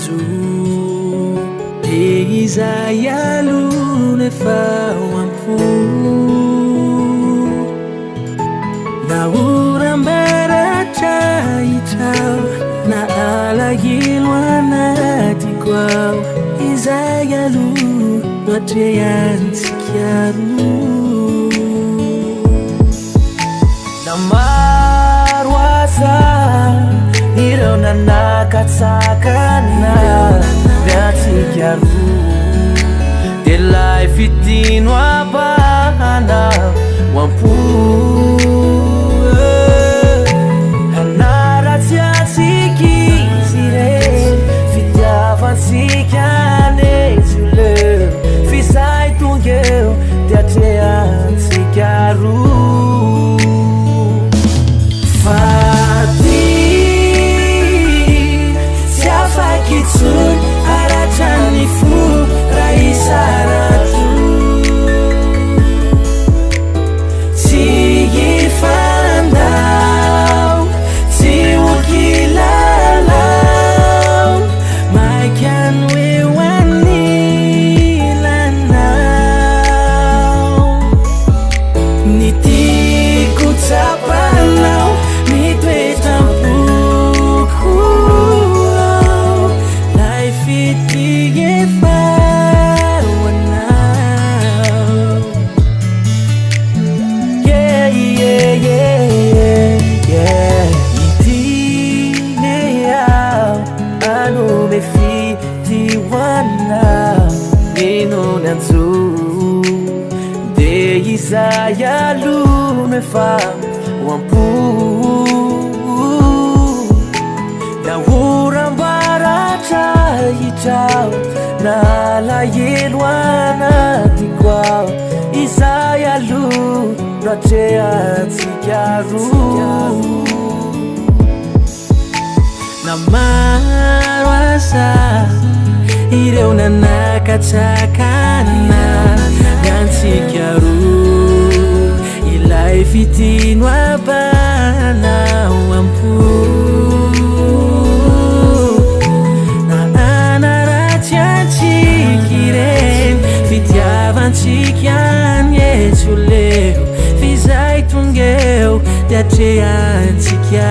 nanjo de izay alona efa oampo na oram-baratra hitrao na alahelo anatiko ao izay aloha loatreantsika namaro aza ireo nanakatsakana miatsika de lay fitino abana oampo hanaratsy atsika izy reny fitiavatsika nezo leo fizay tongeo de atreantsika kitsun haratrany fo raisaratu tsy hifandao tsy hokilalau maikany eo anilanao ny tiako tsapanao mitoetrampoko de izay alona efa oampo na oram-baratra hitrao na alahelo anatiko ao izay aloha loatreantsika na maro aza ireo nanakatsakana gantsika ilay fitino abana oampo na anaratsy atsika ireny fitiavantsika niezo leo fizay tongeo de atreantsika